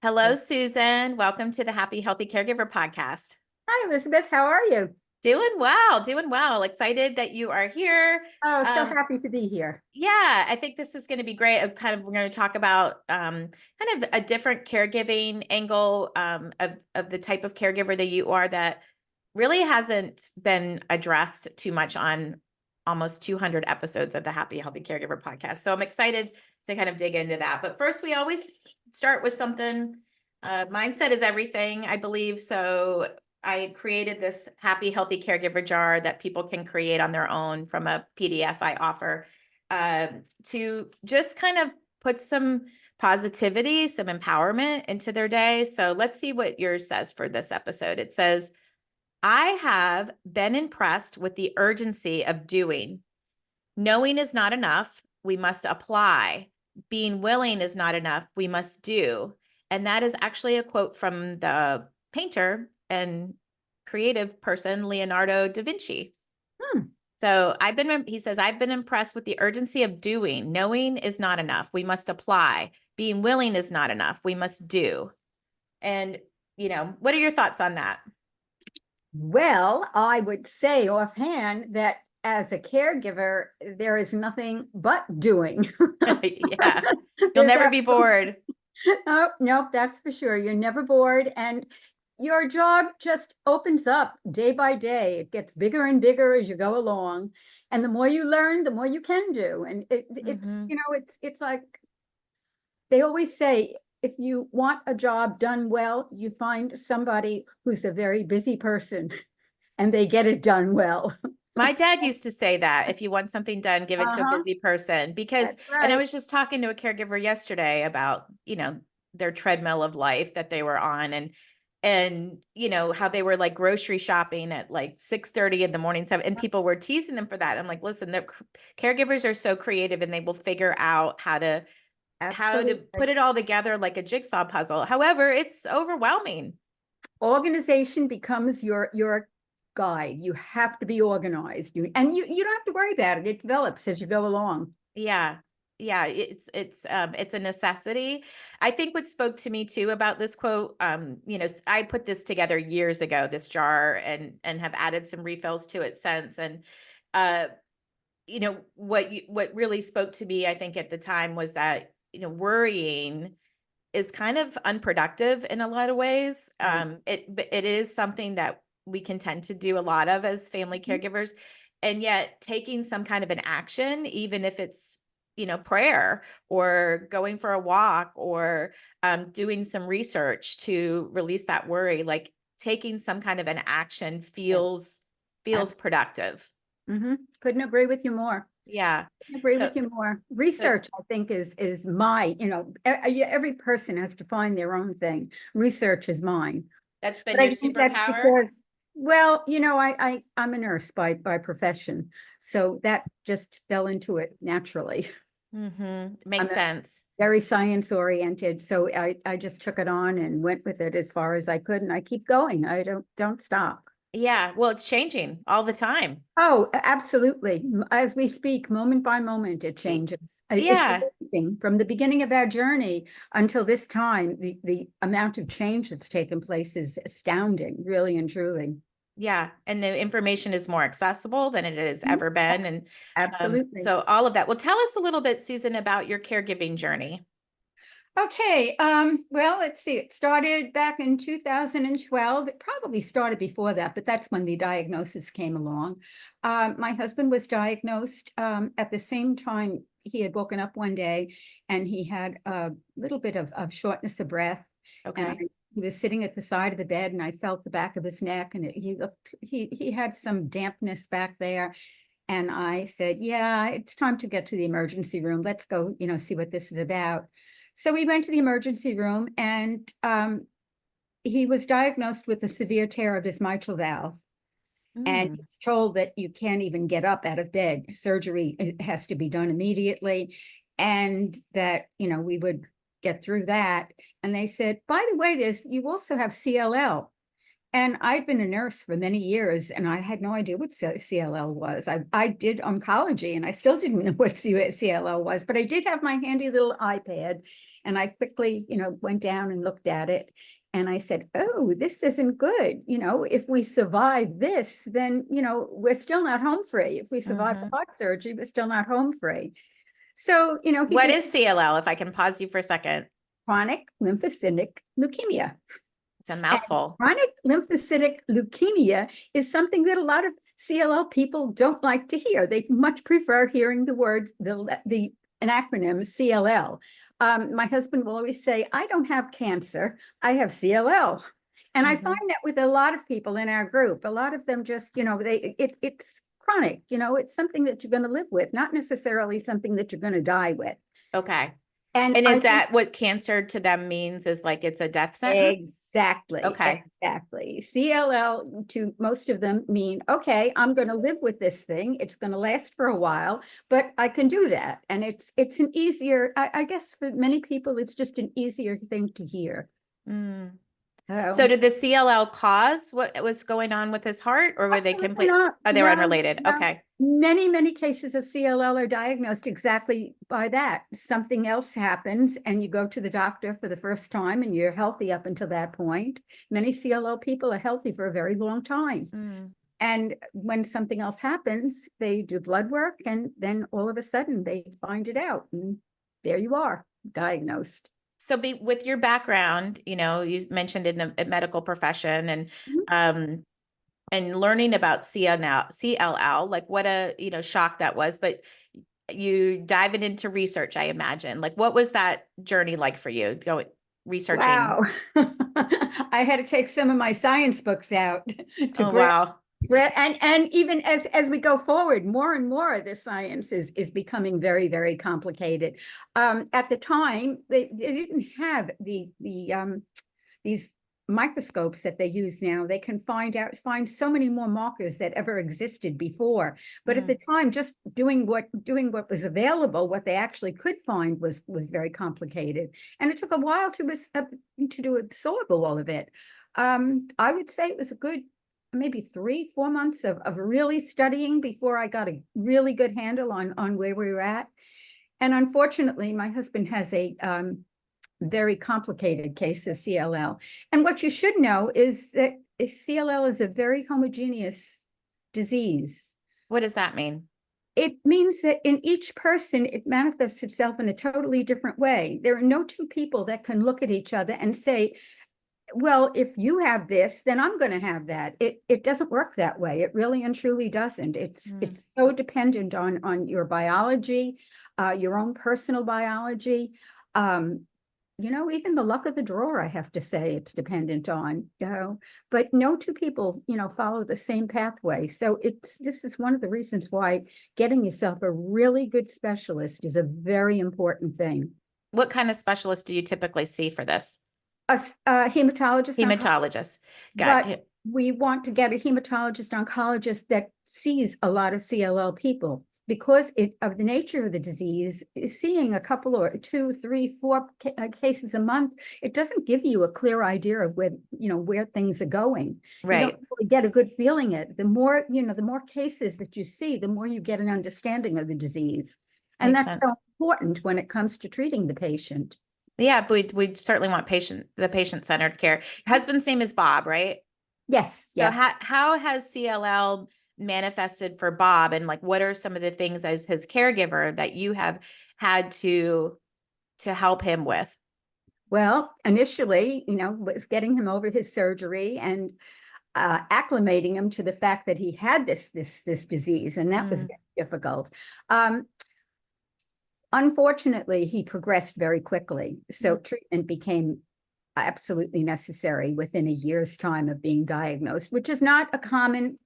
Hello, Susan. Welcome to the Happy Healthy Caregiver podcast. Hi, Elizabeth. How are you? Doing well, doing well. Excited that you are here. Oh, so Um, happy to be here. yeah, I think this is going to be great. We're going to talk about kind of a different caregiving angle of the type of caregiver that you are that really hasn't been addressed too much on almost 200 episodes of the Happy Healthy Caregiver podcast. So I'm excited to kind of dig into that. But first, we always start with something. Mindset is everything, I believe. So I created this Happy Healthy Caregiver jar that people can create on their own from a PDF I offer to just kind of put some positivity, some empowerment into their day. So let's see what yours says for this episode. It says, I have been impressed with the urgency of doing. Knowing is not enough. We must apply. Being willing is not enough. We must do. And that is actually a quote from the painter and creative person, Leonardo da Vinci. Hmm. So he says, I've been impressed with the urgency of doing. Knowing is not enough. We must apply. Being willing is not enough. We must do. And, what are your thoughts on that? Well, I would say offhand that as a caregiver, there is nothing but doing. Yeah. You'll There's never a, be bored. oh, nope, that's for sure. You're never bored. And your job just opens up day by day. It gets bigger and bigger as you go along. And the more you learn, the more you can do. And it's, Mm-hmm. it's like they always say, if you want a job done well, you find somebody who's a very busy person and they get it done well. My dad used to say that if you want something done, give it to a Uh-huh. busy person That's and I right. was just talking to a caregiver yesterday about, their treadmill of life that they were on and how they were like grocery shopping at like 6:30 in the morning and people were teasing them for that. I'm like, listen, the caregivers are so creative and they will figure out how to Absolutely. put it all together like a jigsaw puzzle. However, it's overwhelming. Organization becomes your guide. You have to be organized. You don't have to worry about it. It develops as you go along. Yeah. Yeah, it's a necessity. I think what spoke to me too about this quote, I put this together years ago, this jar, and have added some refills to it since. And uh, what really spoke to me, I think at the time was that, worrying is kind of unproductive in a lot of ways. Right. But it is something that we can tend to do a lot of as family Mhm. caregivers, and yet taking some kind of an action, even if it's prayer or going for a walk or doing some research to release that worry, like taking some kind of an action Yeah. feels productive. Couldn't agree with you more. Yeah. Agree So, with you more. so Research, I think, is my, every person has to find their own thing. Research is mine. that's been But your I think that's superpower. because, well, I'm a nurse by profession, so that just fell into it naturally. Makes I'm a sense. very science oriented, so I just took it on and went with it as far as I could, and I keep going. I don't stop. Yeah, well, it's changing all the time. Oh, absolutely. As we speak, moment by moment, it Y- changes. It's Yeah, amazing. From the beginning of our journey until this time, the amount of change that's taken place is astounding, really and truly. yeah, and the information is more accessible than it has Mhm. ever been, and Absolutely. so all of that. Well, tell us a little bit, Susan, about your caregiving journey. Okay, well, let's see. It started back in 2012. It probably started before that, but that's when the diagnosis came along. My husband was diagnosed at the same time. He had woken up one day and he had a little bit of shortness of breath. And Okay. he was sitting at the side of the bed and I felt the back of his neck and he had some dampness back there. And I said, yeah, it's time to get to the emergency room. Let's go, see what this is about. So we went to the emergency room and he was diagnosed with a severe tear of his mitral valve. And Mm, he's told that you can't even get up out of bed. Surgery has to be done immediately. And that, we would get through that. And they said, by the way, you also have CLL. And I'd been a nurse for many years, and I had no idea what CLL was. I did oncology, and I still didn't know what CLL was, but I did have my handy little iPad, and I quickly, went down and looked at it. And I said, oh, this isn't good. If we survive this, then, we're still not home free. If we survive the Mhm. heart surgery, we're still not home free. So, he What gave is CLL? If I can pause you for a second. chronic lymphocytic leukemia. It's a And mouthful. chronic lymphocytic leukemia is something that a lot of CLL people don't like to hear. They much prefer hearing the word, an acronym CLL. My husband will always say, I don't have cancer, I have CLL. And I find Mhm. that with a lot of people in our group, a lot of them just, it's chronic, it's something that you're going to live with, not necessarily something that you're going to die with. Okay. And And I is think that what cancer to them means, is like it's a death sentence? exactly, Okay. exactly. CLL to most of them mean, okay, I'm going to live with this thing. It's going to last for a while, but I can do that. And it's an easier, I guess for many people, it's just an easier thing to hear. Mm. So So did the CLL cause what was going on with his heart, or were they absolutely complete? not. Oh, they were No, unrelated. no. Okay. Many, many cases of CLL are diagnosed exactly by that. Something else happens and you go to the doctor for the first time and you're healthy up until that point. Many CLL people are healthy for a very long time. Mm. And when something else happens, they do blood work and then all of a sudden they find it out. And there you are, diagnosed. So with your background, you mentioned in the medical profession Mhm. um and learning about CLL, like what a, shock that was, but you diving into research, I imagine. Like what was that journey like for you going researching? Wow. I had to take some of my science books out to Oh, grasp. wow. And even as we go forward, more and more the science is becoming very, very complicated. At the time, they didn't have these microscopes that they use now. They can find so many more markers that ever existed before. But at Mm. the time, just doing what was available, what they actually could find was very complicated, and it took a while to absorb all of it. I would say it was a good maybe 3-4 months of really studying before I got a really good handle on where we were at. And unfortunately, my husband has a very complicated case of CLL. And what you should know is that CLL is a very homogeneous disease. What does that mean? It means that in each person, it manifests itself in a totally different way. There are no two people that can look at each other and say, well, if you have this, then I'm going to have that. It doesn't work that way. It really and truly doesn't. Mm. It's so dependent on your biology, your own personal biology. Um, even the luck of the drawer, I have to say, it's dependent on, but no two people, follow the same pathway. So this is one of the reasons why getting yourself a really good specialist is a very important thing. What kind of specialist do you typically see for this? A hematologist, Hematologist. Got but it. we want to get a hematologist oncologist that sees a lot of CLL people because of the nature of the disease. Seeing a couple or 2, 3, 4 cases a month, it doesn't give you a clear idea of where things are going. You don't Right. really get a good feeling. The more cases that you see, the more you get an understanding of the disease, and Makes that's so sense. important when it comes to treating the patient. Yeah, but we certainly want the patient-centered care. Your husband's name is Bob, right? Yes, So yeah. how has CLL manifested for Bob, and like what are some of the things as his caregiver that you have had to help him with? Well, initially, was getting him over his surgery and acclimating him to the fact that he had this disease, and that was Mm. very difficult. Um, Unfortunately, he progressed very quickly, so Mm. treatment became absolutely necessary within a year's time of being diagnosed, which is not a common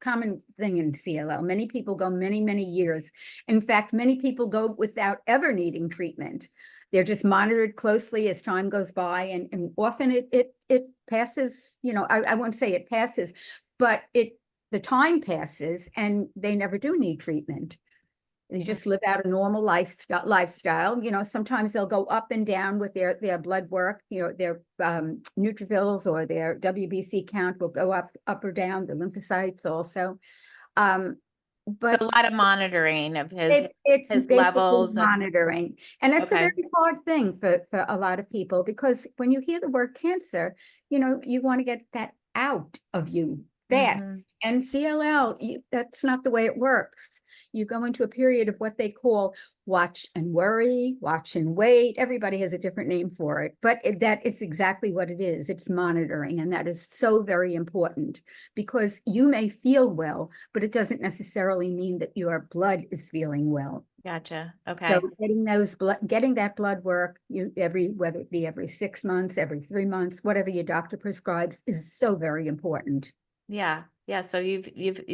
thing in CLL. Many people go many, many years. In fact, many people go without ever needing treatment. They're just monitored closely as time goes by, and often it passes. I won't say it passes, but the time passes, and they never do need treatment. They just live out a normal lifestyle. You know, sometimes they'll go up and down with their blood work, you know, their neutrophils or their WBC count will go up or down, the lymphocytes also. So But a lot of monitoring of it's his basically levels and monitoring. And it's a okay. very hard thing for a lot of people, because when you hear the word cancer, you know, you want to get that out of you Mm-hmm. fast. And CLL, that's not the way it works. You go into a period of what they call watch and worry, watch and wait. Everybody has a different name for it, but that is exactly what it is. It's monitoring. And that is so very important, because you may feel well, but it doesn't necessarily mean that your blood is feeling well. Gotcha. So Okay. getting that blood work, whether it be every 6 months, every 3 months, whatever your doctor prescribes, is so very important. Yeah. Yeah. So you've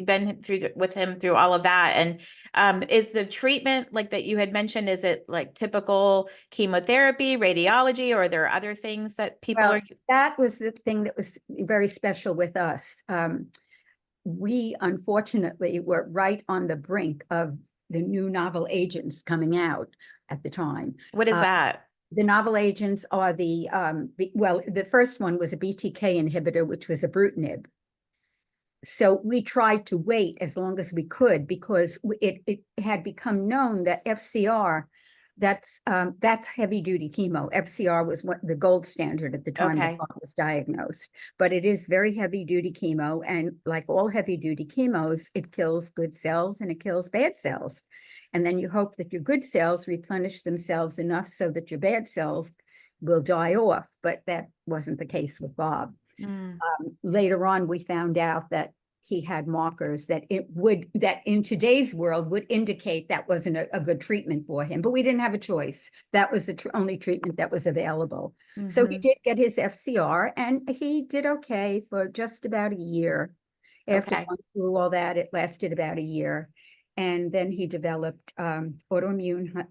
been through with him through all of that. And is the treatment like that you had mentioned, is it like typical chemotherapy, radiology, or are there other things that people Well, are that was the thing that was very special with us. We unfortunately were right on the brink of the new novel agents coming out at the time. what is Uh, that? the novel agents are well, the first one was a BTK inhibitor, which was ibrutinib. So we tried to wait as long as we could, because it had become known that FCR, that's heavy duty chemo. FCR was the gold standard at the time that Okay. Bob was diagnosed, but it is very heavy duty chemo, and like all heavy duty chemos, it kills good cells and it kills bad cells, and then you hope that your good cells replenish themselves enough so that your bad cells will die off. But that wasn't the case with Bob. Mm. Later on, we found out that he had markers that in today's world would indicate that wasn't a good treatment for him, but we didn't have a choice. That was the only treatment that was available. So he Mm-hmm. did get his FCR, and he did okay for just about a year. After Okay. going through all that, it lasted about a year. And then he developed autoimmune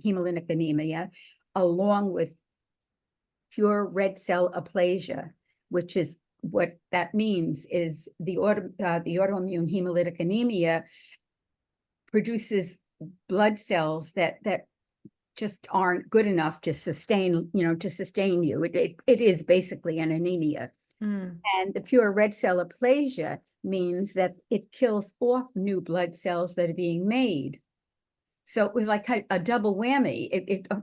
hemolytic anemia, along with pure red cell aplasia, which is what that means is the autoimmune hemolytic anemia produces blood cells that just aren't good enough to sustain you. It is basically an anemia. Mm. And the pure red cell aplasia means that it kills off new blood cells that are being made. So it was like a double whammy.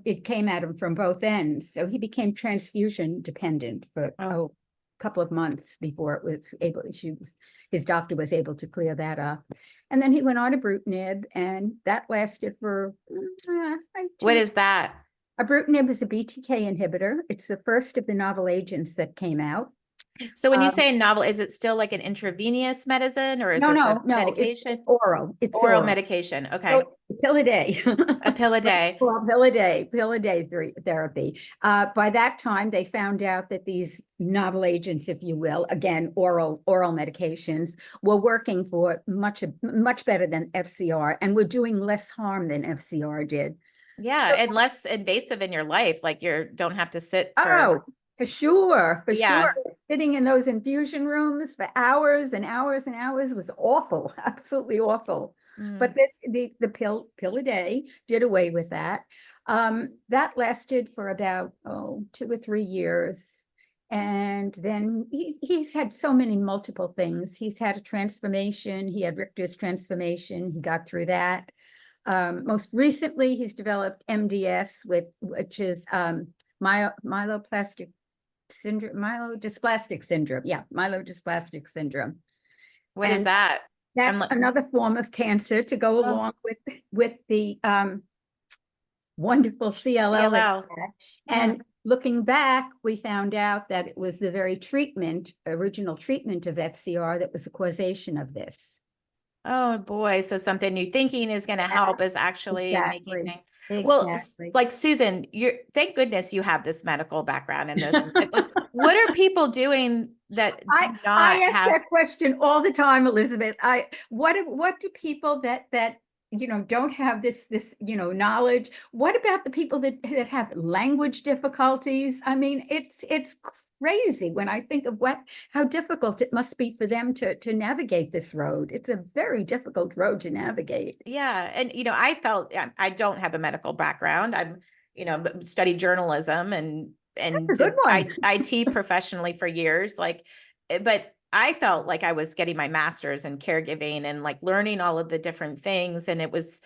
It came at him from both ends. So he became transfusion dependent for Oh, a couple of months before it was able. His doctor was able to clear that up, and then he went on ibrutinib, and that lasted for what is that? Ibrutinib is a BTK inhibitor. It's the first of the novel agents that came out. So when you Um, say novel, is it still like an intravenous medicine or is no, this a no, no. medication? It's oral. It's Oral oral. medication. So Okay. a pill a day. A pill a day. Well, pill a day therapy. By that time, they found out that these novel agents, if you will, again, oral medications, were working for much better than FCR, and were doing less harm than FCR did. Yeah. So, And less invasive in your life. Like you don't have to sit for, oh, for sure, for sure. yeah. Sitting in those infusion rooms for hours and hours and hours was awful, absolutely awful. Mm. But the pill a day did away with that. That lasted for about 2 or 3 years. And then he's had so many multiple things. He's had a transformation. He had Richter's transformation. He got through that. Most recently, he's developed MDS, which is myelodysplastic syndrome. Yeah, myelodysplastic syndrome. What is And that? I'm that's like, another form of cancer to go oh, along with the wonderful CLL that CLL. he had. Yeah. And looking back, we found out that it was the very original treatment of FCR that was the causation of this. Oh boy. So something new thinking is going to help is actually making Exactly. things. Well, Exactly. like Susan, thank goodness you have this medical background in this. Like, what are people doing that do I not ask have? that question all the time, Elizabeth. What do people that don't have this knowledge? What about the people that have language difficulties? I mean, it's crazy when I think of how difficult it must be for them to navigate this road. It's a very difficult road to navigate. Yeah. And, I felt I don't have a medical background. I'm, studied journalism That's and a good did one. IT professionally for years. But I felt like I was getting my master's in caregiving and like learning all of the different things. And it was,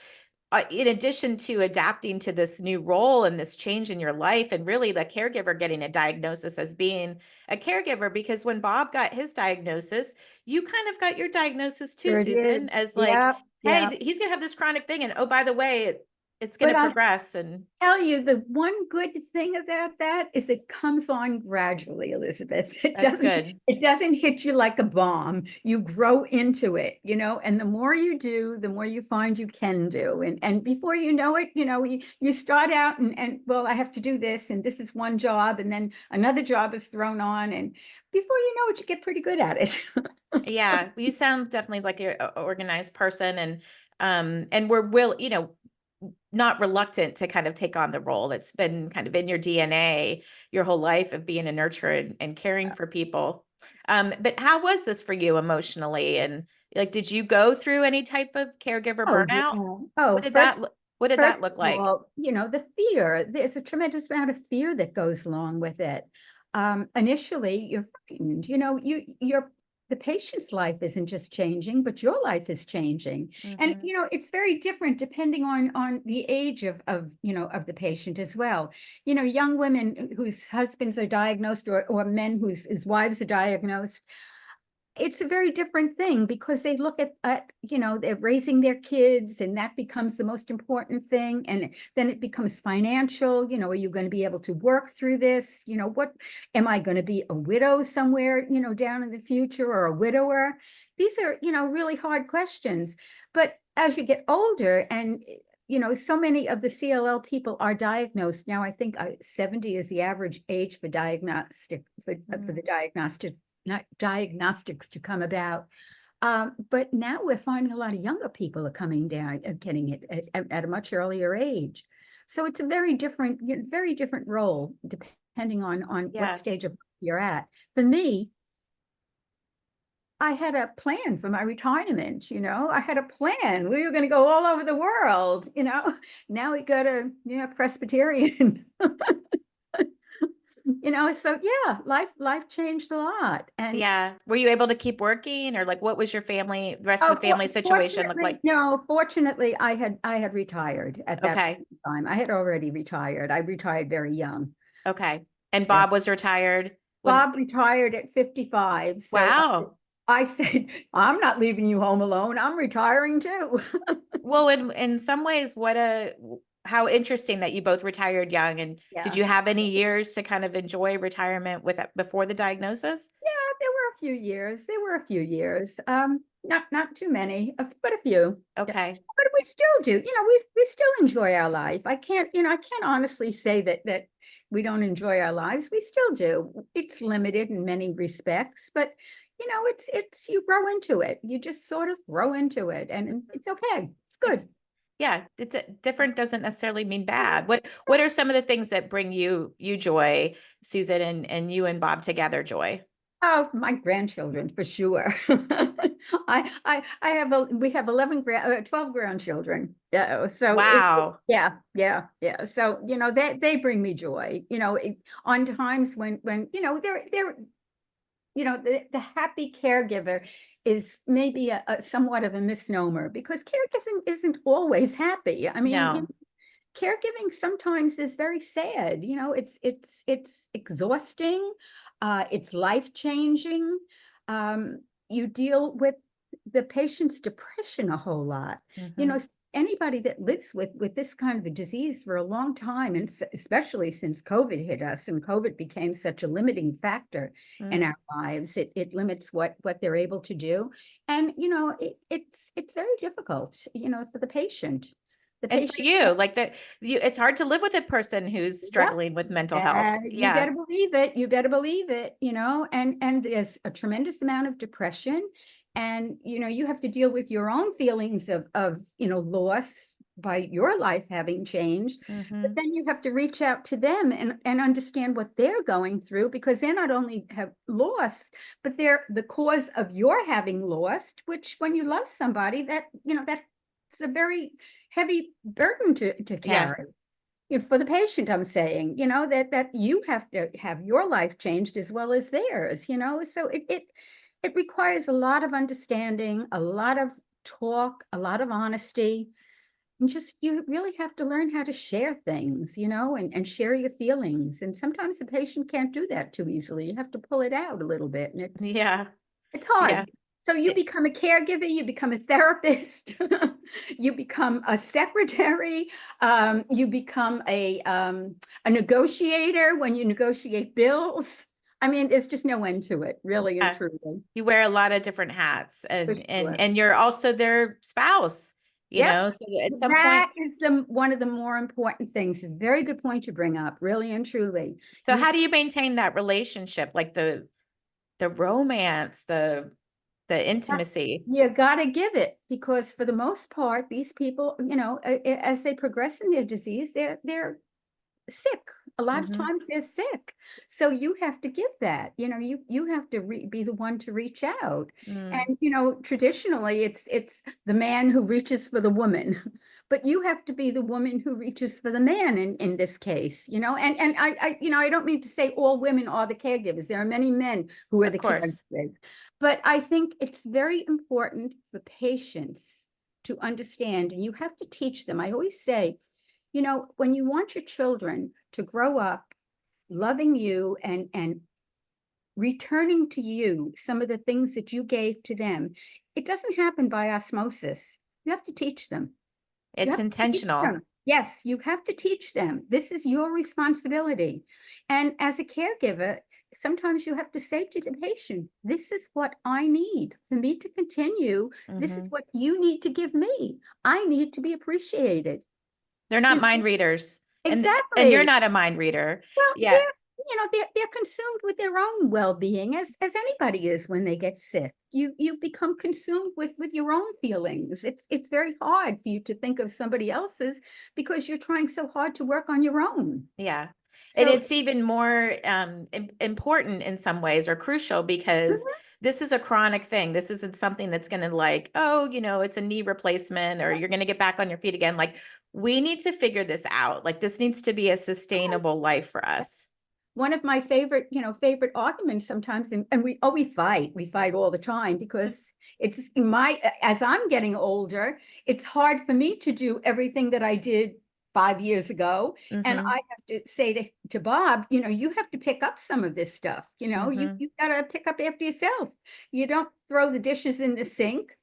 in addition to adapting to this new role and this change in your life, and really the caregiver getting a diagnosis as being a caregiver, because when Bob got his diagnosis, you kind of got your diagnosis too, Sure did. Susan, as like, Yeah, hey, yeah. he's going to have this chronic thing. And oh, by the way, it's going But to I progress. And tell you, the one good thing about that is it comes on gradually, Elizabeth. that's good. It doesn't hit you like a bomb. You grow into it, and the more you do, the more you find you can do. And before you know it, you start out and well, I have to do this, and this is one job, and then another job is thrown on, and before you know it, you get pretty good at it. Yeah, you sound definitely like you're an organized person, and not reluctant to kind of take on the role that's been kind of in your DNA your whole life of being a nurturer and caring for people. But how was this for you emotionally? And like, did you go through any type of caregiver Oh, burnout? yeah. Oh, What did that what did first that look of like? all, the fear, there's a tremendous amount of fear that goes along with it. Initially, you're frightened, the patient's life isn't just changing, but your life is changing. And, Mhm. it's very different depending on the age of the patient as well. Young women whose husbands are diagnosed, or men whose wives are diagnosed, it's a very different thing because they look at they're raising their kids, and that becomes the most important thing. And then it becomes financial. Are you going to be able to work through this? What am I going to be, a widow somewhere, down in the future, or a widower? These are, really hard questions. But as you get older, and so many of the CLL people are diagnosed now. I think 70 is the average age for the diagnostics to come about. But now we're finding a lot of younger people are coming down, getting it at a much earlier age. So it's a very different role depending on what Yeah. stage of life you're at. For me, I had a plan for my retirement. I had a plan. We were going to go all over the world. Now we go to Presbyterian. So yeah, life changed a lot. And Yeah. Were you able to keep working, or like what was the rest of oh, the family situation look fortunately, like? no, fortunately, I had retired at that point Okay. in time. I had already retired. I retired very young. Okay. And So Bob was retired when, Bob retired at 55. So wow. I said, I'm not leaving you home alone. I'm retiring too. Well, in some ways, how interesting that you both retired young. And did Yeah. you have any years to kind of enjoy retirement before the diagnosis? Yeah, there were a few years. There were a few years. Not too many, but a few. Yeah. Okay. But we still do. We still enjoy our life. I can't honestly say that we don't enjoy our lives. We still do. It's limited in many respects, but it's you grow into it. You just sort of grow into it, and it's okay. It's good. It's yeah, different doesn't necessarily mean bad. What are some of the things that bring you joy, Susan, and you and Bob together joy? Oh, my grandchildren for sure. We have 12 grandchildren. Yeah, so Wow. yeah, yeah, yeah. So, they bring me joy, on times when, the happy caregiver is maybe a somewhat of a misnomer, because caregiving isn't always happy. I mean, No. caregiving sometimes is very sad. It's exhausting. It's life-changing. You deal with the patient's depression a whole lot. Hmm. Anybody that lives with this kind of a disease for a long time, and especially since COVID hit us, and COVID became such a limiting factor in Mm. our lives, it limits what they're able to do. And it's very difficult, for the patient. The And for patient you, like that, it's hard to live with a person who's Yep. struggling with mental health. You Yeah. better believe it. You better believe it, and there's a tremendous amount of depression. And you have to deal with your own feelings of loss, by your life having changed, but Hmm. then you have to reach out to them and understand what they're going through, because they're not only have lost, but they're the cause of your having lost, which when you love somebody, that, that's a very heavy burden to Yeah. carry. For the patient, I'm saying, that you have to have your life changed as well as theirs, so it requires a lot of understanding, a lot of talk, a lot of honesty, and just you really have to learn how to share things, and share your feelings. And sometimes the patient can't do that too easily. You have to pull it out a little bit, and Yeah. it's Yeah. hard. So you It- become a caregiver, you become a therapist, you become a secretary, you become a negotiator when you negotiate bills. I mean, there's just no end to it, really and yeah. truly, You wear a lot of different hats, for and sure. you're also their spouse, Yep. so at some point. That is the one of the more important things. Is a very good point you bring up, really and truly. So You how do you maintain that relationship, like the romance, the intimacy? you gotta give it, because for the most part, these people, as they progress in their disease, they're sick. A lot of Hmm. times they're sick. So you have to give that, you have to be the one to reach out. Mm, And, traditionally it's the man who reaches for the woman, but you have to be the woman who reaches for the man in this case, and I don't mean to say all women are the caregivers. There are many men who are of the course. caregivers, but I think it's very important for patients to understand, and you have to teach them. I always say, when you want your children to grow up loving you and returning to you some of the things that you gave to them, it doesn't happen by osmosis. You have to teach them. You It's have to teach intentional. them. Yes, you have to teach them. This is your responsibility. And as a caregiver, sometimes you have to say to the patient, this is what I need for me to continue. This is Hmm. what you need to give me. I need to be appreciated. They're You not know, mind readers, and you're exactly. not a mind reader. Well, Yeah. they're consumed with their own well-being, as anybody is when they get sick. You become consumed with your own feelings. It's very hard for you to think of somebody else's, because you're trying so hard to work on your own. Yeah. And So it's even more important in some ways, or crucial, because mhm, this is a chronic thing. This isn't something that's going to, like, oh, it's a knee replacement, or you're going to get back on your feet again. Like, we need to figure this out. Like, this needs to be a sustainable life for us. one of my favorite arguments sometimes, and we fight all the time, because it's as I'm getting older, it's hard for me to do everything that I did 5 years ago. And I Hmm. have to say to Bob, you have to pick up some of this stuff. You Hmm. you got to pick up after yourself. You don't throw the dishes in the sink.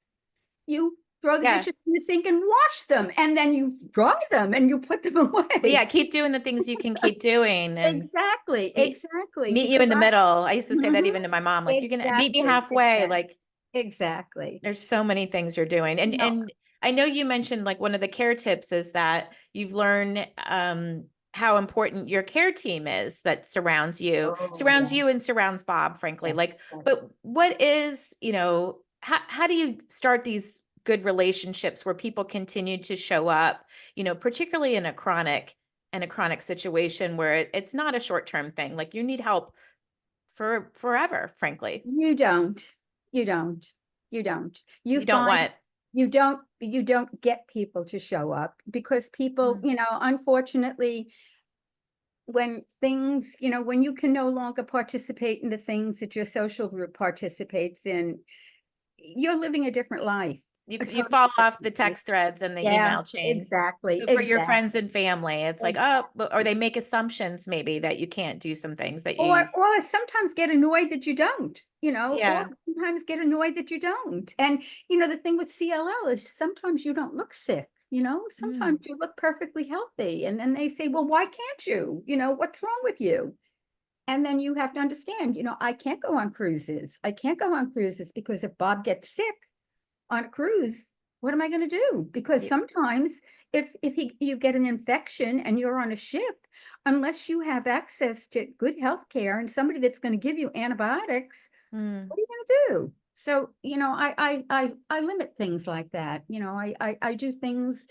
You throw the Yeah. dishes in the sink and wash them, and then you dry them and you put them Well, yeah, away. keep doing the things you can keep doing, and Exactly, meet, exactly. meet you Because in the middle. I used to say that Mhm. even to my mom, like, you're gonna meet me Exactly, halfway. Like, exactly. there's so many things you're doing. And No, I know you mentioned, like, one of the care tips is that you've learned how important your care team is, that oh yeah, and surrounds Bob, frankly. yes, Like, but yes. what is, how do you start these good relationships where people continue to show up, particularly in a chronic situation where it's not a short-term thing. Like, you need help for forever, frankly. You don't, you don't, you don't. You You don't find want. you don't get people to show up, because people, Mm. unfortunately, when things, when you can no longer participate in the things that your social group participates in, you're living a different life, a You totally fall off the different life. text threads and the Yeah, email chain. exactly, So for your friends exactly, and family, it's like, oh, or they make assumptions maybe that you can't do some things that you or use. or sometimes get annoyed that you don't, or Yeah. sometimes get annoyed that you don't. And the thing with CLL is sometimes you don't look sick, sometimes Mm. you look perfectly healthy, and then they say, well, why can't you, what's wrong with you? And then you have to understand, I can't go on cruises. I can't go on cruises, because if Bob gets sick on a cruise, what am I going to do? Because Y- sometimes if you get an infection and you're on a ship, unless you have access to good health care and somebody that's going to give you antibiotics, Mm. what are you going to do? So, I limit things like that. I do things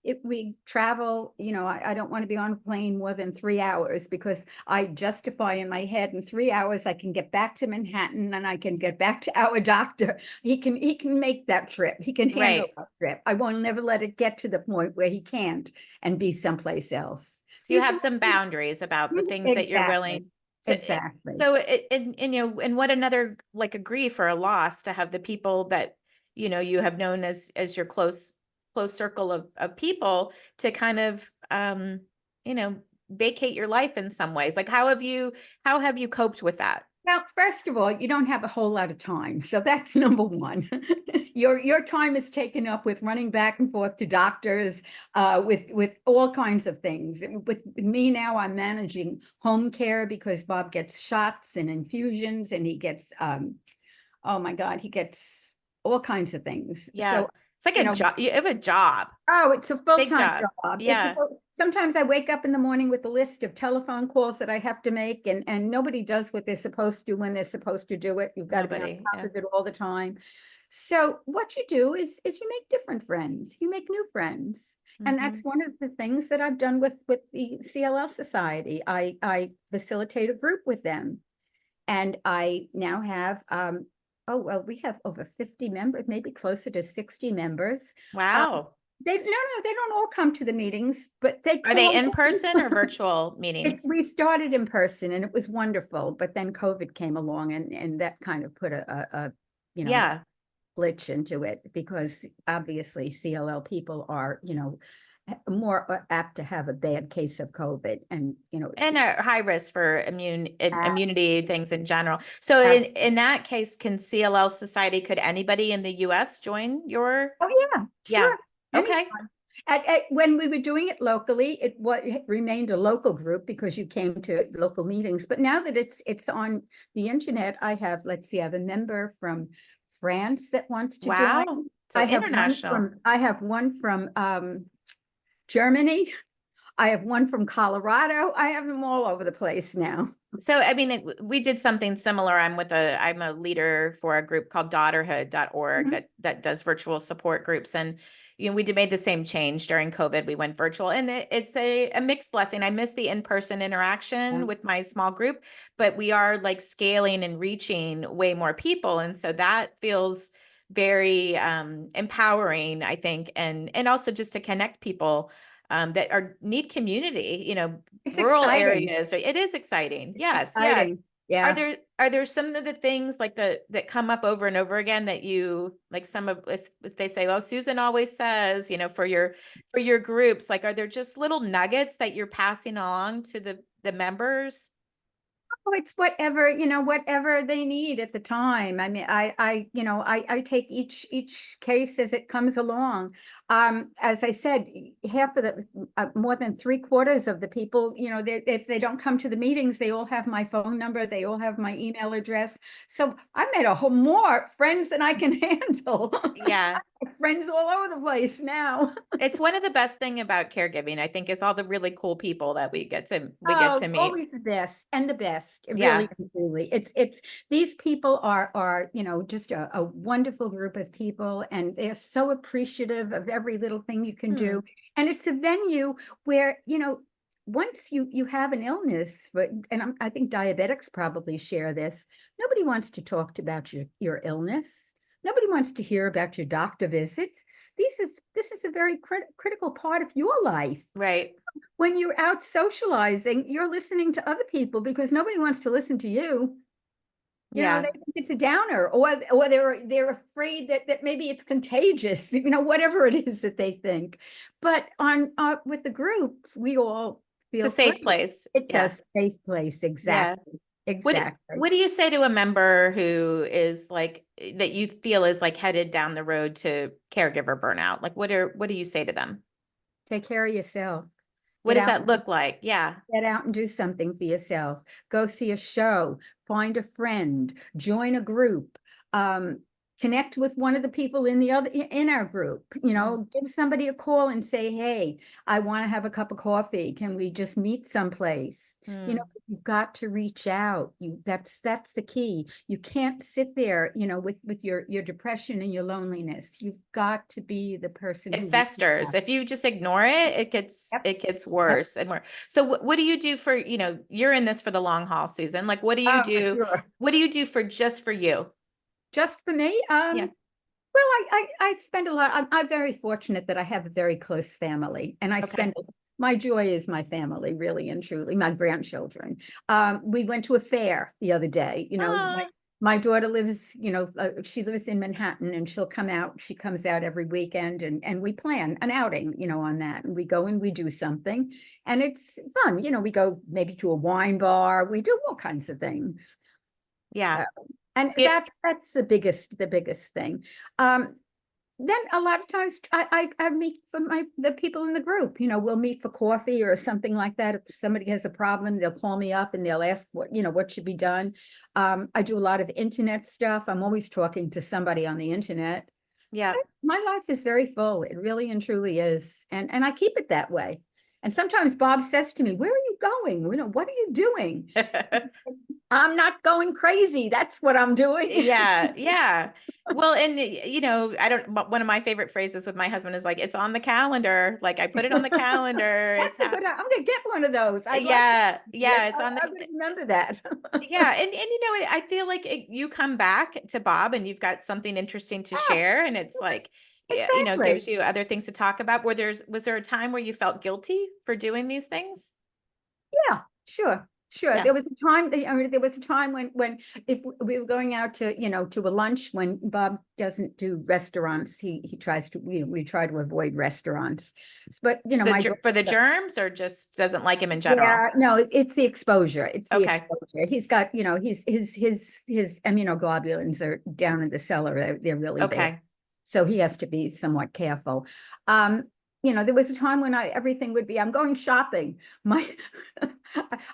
if we travel, I don't want to be on a plane more than 3 hours, because I justify in my head in 3 hours I can get back to Manhattan and I can get back to our doctor. He can make that trip. He can handle Right. that trip. I won't never let it get to the point where he can't and be someplace else. So you These have are some boundaries about the things that you're exactly, willing to. exactly. So and what another, like, a grief or a loss to have the people that, you have known as your close circle of people to kind of, you know, vacate your life in some ways. Like, how have you coped with that? Now, first of all, you don't have a whole lot of time. So that's number one. Your time is taken up with running back and forth to doctors, with all kinds of things. With me now, I'm managing home care because Bob gets shots and infusions, and he gets, oh my God, he gets all kinds of things. Yeah. So, It's like you a know, job. You have a job, oh, it's a big full-time job. job. Yeah. Sometimes I wake up in the morning with a list of telephone calls that I have to make, and nobody does what they're supposed to when they're supposed to do it. You've got to be on Nobody. top Yeah. of it all the time. So what you do is you make different friends. You make new friends. And Hmm. that's one of the things that I've done with the CLL Society. I facilitate a group with them. And I now have, oh, well, we have over 50 members, maybe closer to 60 members. Um, Wow. they don't all come to the meetings, but they Are they call. in person or virtual meetings? We started in person and it was wonderful, but then COVID came along, and that kind of put a Yeah. glitch into it, because obviously CLL people are, more apt to have a bad case of COVID, and And it's are high risk for ab- immunity things in general. So ab- in that case, can CLL Society, could anybody in the US join your? oh yeah, Yeah. sure, Okay. anytime. When we were doing it locally, it remained a local group because you came to local meetings. But now that it's on the internet, I have a member from France that wants to join. Wow. So international. I have one from Germany. I have one from Colorado. I have them all over the place now. So, I mean, we did something similar. I'm a leader for a group called daughterhood.org Mhm. that does virtual support groups. And, made the same change during COVID. We went virtual, and it's a mixed blessing. I miss the in-person interaction with my small group, but we are like scaling and reaching way more people. And so that feels very empowering, I think, and also just to connect people that need community, It's rural exciting. areas. It is exciting. It's Yes, yes. exciting. Are Yeah. there some of the things like that come up over and over again that you like, some of, if they say, oh, Susan always says, for your groups, like, are there just little nuggets that you're passing along to the members? Oh, it's whatever they need at the time. I mean, I take each case as it comes along. As I said, half of more than 3/4 of the people, if they don't come to the meetings, they all have my phone number, they all have my email address. So I made a whole more friends than I can handle. Yeah. Friends all over the place now. It's one of the best thing about caregiving, I think, is all the really cool people that we get to Oh, meet. always the best and the best. Really Yeah. and truly. It's these people are, just a wonderful group of people, and they're so appreciative of every little thing you can Hmm. do. And it's a venue where, once you have an illness, I think diabetics probably share this. Nobody wants to talk about your illness. Nobody wants to hear about your doctor visits. This is a very critical part of your life. Right. When you're out socializing, you're listening to other people because nobody wants to listen to you. Yeah. They think it's a downer, or they're afraid that maybe it's contagious, whatever it is that they think. But on with the group, we all It's a feel safe free. place. It's a Yeah. safe place. Yeah. Exactly. What Exactly. what do you say to a member who is like, that you feel is like headed down the road to caregiver burnout? Like, what do you say to them? Take care of yourself. What Get does out that look like? Yeah. Get out and do something for yourself. Go see a show, find a friend, join a group. connect with one of the people in the other in our group, give somebody a call and say, hey, I want to have a cup of coffee. Can we just meet someplace? Mm. You've got to reach out. That's the key. You can't sit there, with your depression and your loneliness. You've got to be the person It who reaches festers. out. If you just ignore it, Yep. it gets Yep. worse and worse. So what do you do for, you're in this for the long haul, Susan. Like, what do you Oh, for do? sure. What do you do for just for you? Just for me, Yeah. well, I spend a lot. I'm very fortunate that I have a very close family, and I Okay. spend my joy is my family, really and truly, my grandchildren. We went to a fair the other day. Ah, My daughter lives, she lives in Manhattan, and she'll come out. She comes out every weekend, and we plan an outing, on that, and we go and we do something, and it's fun. We go maybe to a wine bar. We do all kinds of things. yeah. And Yeah. that's the biggest thing. Um, then a lot of times I meet for the people in the group. We'll meet for coffee or something like that. If somebody has a problem, they'll call me up and they'll ask what should be done. I do a lot of internet stuff. I'm always talking to somebody on the internet. Yeah. My life is very full. It really and truly is, and I keep it that way. And sometimes Bob says to me, "Where are you going? What are you doing?" I'm not going crazy. That's what I'm doing. Yeah, yeah. Well, and I don't, one of my favorite phrases with my husband is like, it's on the calendar. Like I put it on the calendar. That's a good. I'm gonna get one of those. I'd like to. Yeah, Yes, yeah, it's on the, I would remember that. yeah. And I feel like you come back to Bob and you've got something interesting to Yeah, share. And it's like, yeah, exactly. gives you other things to talk about. Was there a time where you felt guilty for doing these things? Yeah, sure, sure. Yeah. There was a time when if we were going out to to a lunch, when Bob doesn't do restaurants, he tries to we try to avoid restaurants. But my daughter, For the germs or just doesn't like him in general? yeah, no, it's the exposure. It's the Okay. exposure. He's got, his immunoglobulins are down in the cellar. They're really bad. Okay. So he has to be somewhat careful. Um, there was a time when everything would be, I'm going shopping. My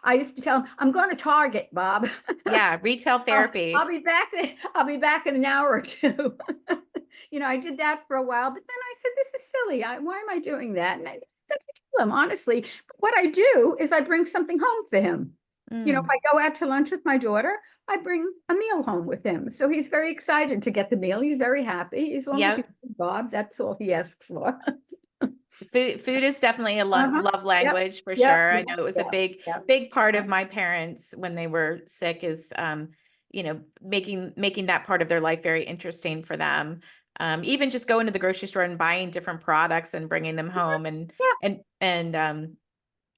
I used to tell him, I'm going to Target, Bob. Yeah. Retail I'll therapy. be back. I'll be back in an hour or two. I did that for a while, but then I said, this is silly. Why am I doing that? And I tell him honestly, what I do is I bring something home for him. If Mm. I go out to lunch with my daughter, I bring a meal home with him. So he's very excited to get the meal. He's very happy. As long as you Yep. Bob, that's all he asks for. Food is definitely a Uh-huh. love Yep. language for Yep. sure. I Yep. know it was a Yep. Yep. big part Yep. of my parents when they were sick is making that part of their life very interesting for them. Even just going to the grocery store and buying different products and bringing them home Yep.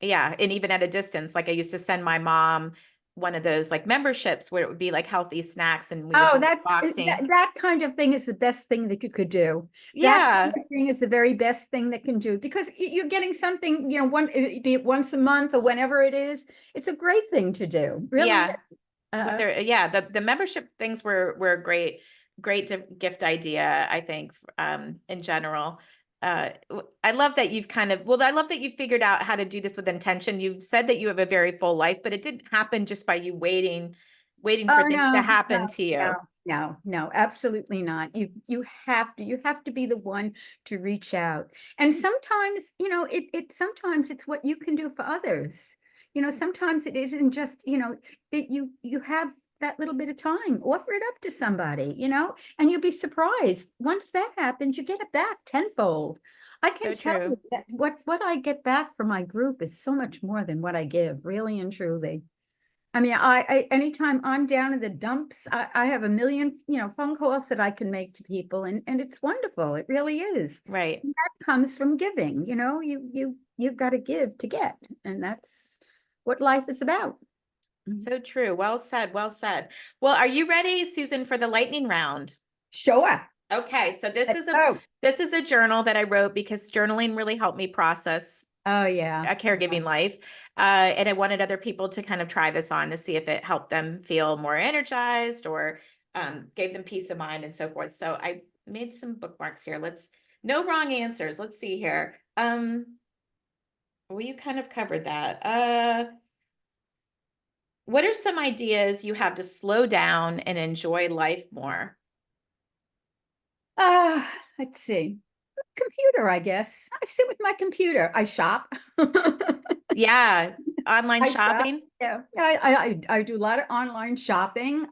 yeah, and even at a distance, like I used to send my mom one of those like memberships where it would be like healthy snacks and we would Oh, do unboxing. that kind of thing is the best thing that you could do. That kind Yeah, of thing is the very best thing that can do, because you're getting something, be it once a month or whenever it is. It's a great thing to do, really. yeah. But Uh, yeah, the membership things were a great gift idea, I think, in general. I love that you've I love that you figured out how to do this with intention. You've said that you have a very full life, but it didn't happen just by you waiting oh for things to no, happen no, to no, you. no, absolutely not. You have to be the one to reach out. And sometimes, sometimes it's what you can do for others. Sometimes it isn't just, that you have that little bit of time. Offer it up to somebody, and you'll be surprised. Once that happens, you get it back tenfold. I can So tell you true. that what I get back from my group is so much more than what I give, really and truly. I mean, anytime I'm down in the dumps, I have a million, phone calls that I can make to people, and it's wonderful. It really is. Right. And that comes from giving. You've got to give to get, and that's what life is about. Mhm. So true. Well said. Well said. Well, are you ready, Susan, for the lightning round? Sure. Okay, so Let's go. this is a journal that I wrote because journaling really helped me process Oh yeah. a Yeah. caregiving life. And I wanted other people to kind of try this on to see if it helped them feel more energized or gave them peace of mind and so forth. So I made some bookmarks here. No wrong answers. Let's see here. Well, you kind of covered that. What are some ideas you have to slow down and enjoy life more? Let's see. Computer, I guess. I sit with my computer. I shop. Yeah. Online I shop. shopping. Yeah. I do a lot of online shopping.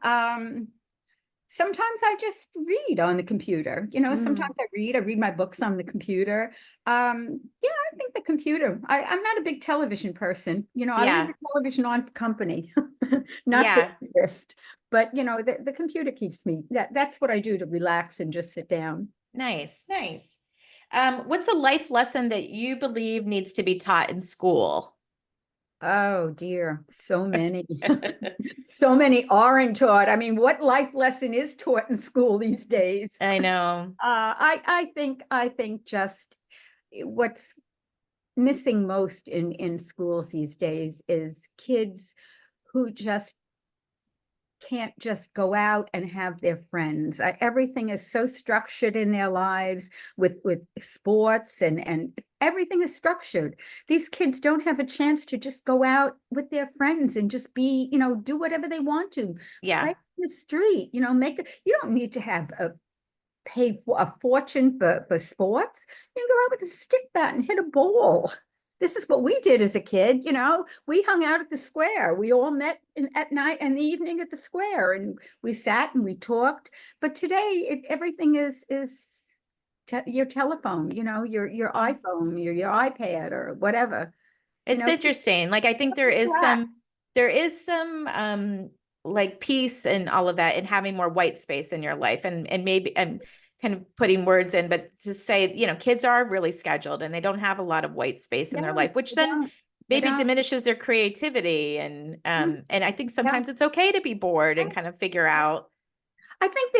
Sometimes I just read on the computer. Mm, Sometimes I read my books on the computer. Yeah, I think the computer. I'm not a big television person. I leave yeah. the television on for company, not for Yeah. interest. But the computer keeps me. That's what I do to relax and just sit down. Nice. Nice. What's a life lesson that you believe needs to be taught in school? Oh dear, so many. So many aren't taught. I mean, what life lesson is taught in school these days? I know. I think just what's missing most in schools these days is kids who just can't just go out and have their friends. Everything is so structured in their lives with sports and everything is structured. These kids don't have a chance to just go out with their friends and just be, do whatever they want to. Play Yeah. in the street, you don't need to have pay for a fortune for sports. You can go out with a stick bat and hit a ball. This is what we did as a kid. We hung out at the square. We all met at night and the evening at the square, and we sat and we talked. But today, everything is your telephone. Your Mm. iPhone, your iPad, or whatever. It's interesting. Like I think there is some like peace and all of that and having more white space in your life and maybe I'm kind of putting words in, but to say, kids are really scheduled and they don't have a lot of white space in their No, life, which they then don't. They maybe don't. diminishes their creativity and I think Yeah. sometimes it's okay to be bored and kind of figure out. I think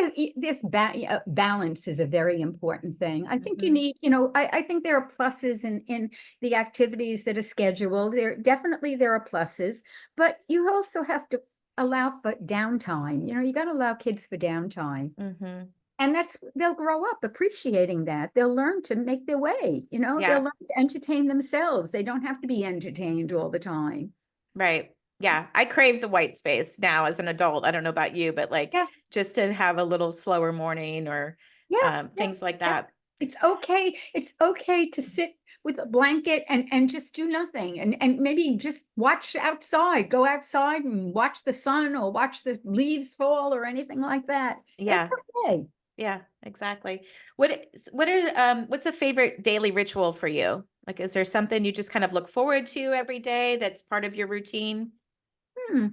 balance is a very important thing. I think you Mhm. need, I think there are pluses in the activities that are scheduled. There are pluses, but you also have to allow for downtime. You got to allow kids for downtime. Mhm. And they'll grow up appreciating that. They'll learn to make their way, they'll Yeah. learn to entertain themselves. They don't have to be entertained all the time. Right. Yeah. I crave the white space now as an adult. I don't know about you, but like Yeah, just to have a little slower morning or yeah, yeah, things like yeah. that. It's okay. It's okay to sit with a blanket and just do nothing and maybe just watch outside, go outside and watch the sun or watch the leaves fall or anything like that. It's Yeah. okay. Yeah, exactly. What's a favorite daily ritual for you? Like, is there something you just kind of look forward to every day that's part of your routine? Hmm.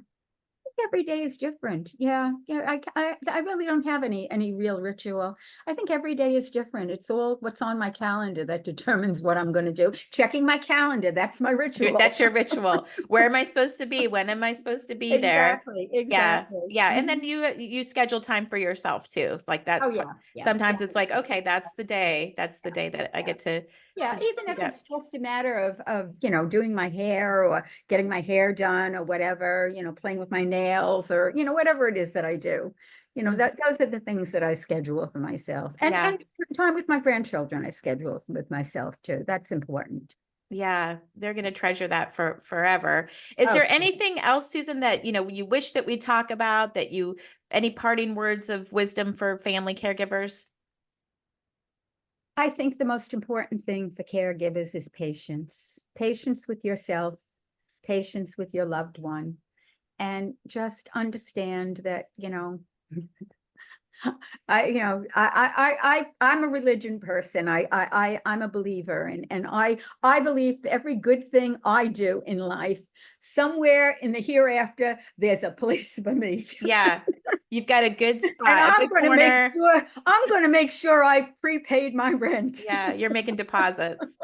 Every day is different. Yeah, yeah. I really don't have any real ritual. I think every day is different. It's all what's on my calendar that determines what I'm going to do. Checking my calendar, that's my ritual. That's your ritual. Where am I supposed to be? When am I supposed to be there? Exactly, Yeah. exactly. Yeah. And then Mhm. you schedule time for yourself too. Like Oh that's yeah, yeah, yeah. sometimes it's like, okay, that's the day. That's the day that I Yeah. get to Yeah, even do if that. it's just a matter of doing my hair or getting my hair done or whatever, playing with my nails or whatever it is that I do. Mhm. That those are the things that I schedule for myself. Yeah. And time with my grandchildren I schedule with myself too. That's important. Yeah, they're going to treasure that for forever. Is Oh, there sure. anything else, Susan, that you wish that we talk about any parting words of wisdom for family caregivers? I think the most important thing for caregivers is patience. Patience with yourself, patience with your loved one, and just understand that, I'm a religion person. I'm a believer, and I believe every good thing I do in life, somewhere in the hereafter, there's a place for me. Yeah, you've got a good And spot, a good corner. I'm going to make sure I've prepaid my rent. Yeah, you're making deposits.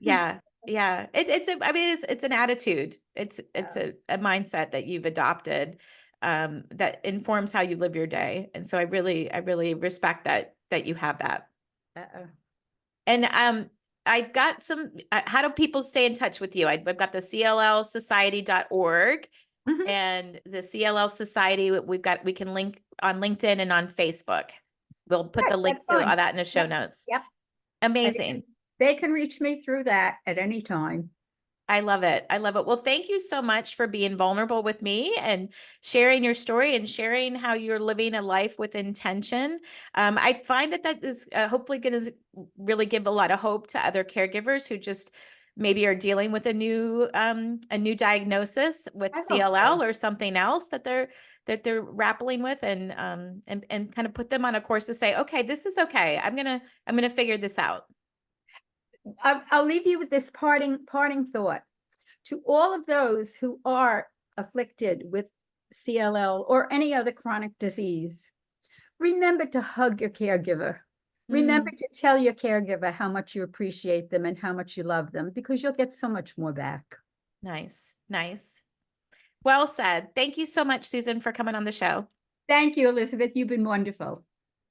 Yeah, yeah. I mean, it's an attitude. It's a mindset that you've adopted that informs how you live your day. And so I really respect that you have that. Uh-uh. And I've got some, how do people stay in touch with you? I've got the cllsociety.org Mhm. and the CLL Society. We can link on LinkedIn and on Facebook. We'll put Right, the that's links to all fine. that in the show Yep, notes. yep. And Amazing. they can reach me through that at any time. I love it. I love it. Well, thank you so much for being vulnerable with me and sharing your story and sharing how you're living a life with intention. I find that that is hopefully going to really give a lot of hope to other caregivers who just maybe are dealing with a new diagnosis with I hope so. CLL or something else that they're grappling with, and kind of put them on a course to say, okay, this is okay. I'm gonna figure this out. I'll leave you with this parting thought. To all of those who are afflicted with CLL or any other chronic disease, remember to hug your caregiver. Remember Mm, to tell your caregiver how much you appreciate them and how much you love them, because you'll get so much more back. nice, nice. Well said. Thank you so much, Susan, for coming on the show. Thank you, Elizabeth. You've been wonderful.